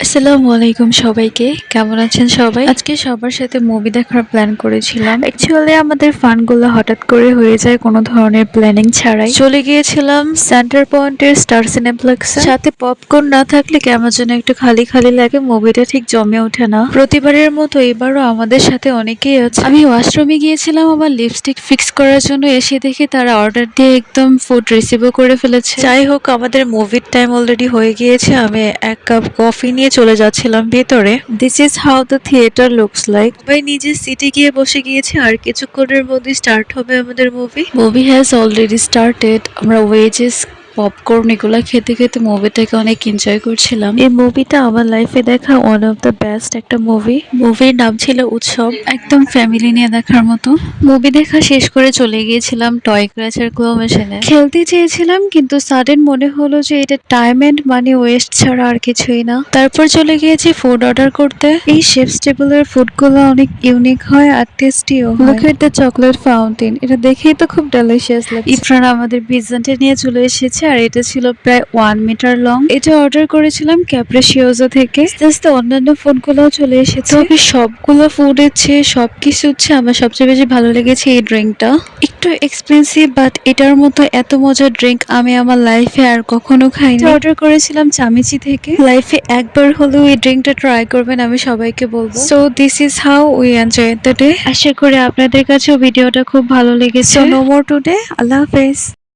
আসসালামু আলাইকুম সবাইকে। কেমন আছেন সবাই? আজকে সবার সাথে মুভি দেখার প্ল্যান করেছিলাম। অ্যাকচুয়ালি আমাদের ফানগুলো হঠাৎ করে হয়ে যায় কোনো ধরনের প্ল্যানিং ছাড়াই। চলে গিয়েছিলাম সেন্টার পয়েন্টের স্টার সিনেপ্লেক্সে। সাথে পপকর্ন না থাকলে কেমন যেন একটু খালি খালি লাগে, মুভিটা ঠিক জমে ওঠে না। প্রতিবারের মতো এবারও আমাদের সাথে অনেকেই আছে। আমি ওয়াশরুমে গিয়েছিলাম আমার লিপস্টিক ফিক্স করার জন্য, এসে দেখি তারা অর্ডার দিয়ে একদম ফুড রিসিভও করে ফেলেছে। যাই হোক, আমাদের মুভির টাইম অলরেডি হয়ে গিয়েছে। আমি এক কাপ কফি নিয়ে চলে যাচ্ছিলাম ভেতরে। This is how the theatre looks like. সবাই নিজের সিটে গিয়ে বসে গিয়েছে, আর কিছুক্ষণের মধ্যে স্টার্ট হবে আমাদের movie. Movie has already started. আমরা ওয়েজেস পপকর্ন এগুলা খেতে খেতে মুভিটাকে অনেক এনজয় করছিলাম। এই মুভিটা আমার লাইফে দেখা ওয়ান অফ দ্য বেস্ট একটা মুভি। মুভির নাম ছিল উৎসব। একদম ফ্যামিলি নিয়ে দেখার মতো। মুভি দেখা শেষ করে চলে গিয়েছিলাম টয় ক্রাচার ক্লো মেশিনে। খেলতে চেয়েছিলাম, কিন্তু সাডেন মনে হলো যে এটা টাইম এন্ড মানি ওয়েস্ট ছাড়া আর কিছুই না। তারপর চলে গিয়েছি ফুড অর্ডার করতে। এই শেফস টেবলের ফুডগুলো অনেক ইউনিক হয় আর টেস্টিও। Look at the chocolate fountain, এটা দেখেই তো খুব ডেলিশিয়াস লাগছে। ইফরান আমাদের পিৎজাটা নিয়ে চলে এসেছে, আর এটা ছিল প্রায় 1 মিটার লং। এটা অর্ডার করেছিলাম ক্যাপ্রিসিওজা থেকে। আস্তে আস্তে অন্যান্য ফুডগুলোও চলে এসেছে। তবে সবগুলো ফুডের চেয়ে সবকিছু হচ্ছে আমার সবচেয়ে বেশি ভালো লেগেছে এই ড্রিঙ্কটা। একটু এক্সপেন্সিভ, বাট এটার মতো এত মজার ড্রিঙ্ক আমি আমার লাইফে আর কখনো খাইনি। অর্ডার করেছিলাম চামিচি থেকে। লাইফে একবার হলেও এই ড্রিঙ্কটা ট্রাই করবেন, আমি সবাইকে বলবো। So this is how we enjoy the day. আশা করি আপনাদের কাছেও ভিডিওটা খুব ভালো লেগেছে। So no more today. আল্লাহ হাফেজ।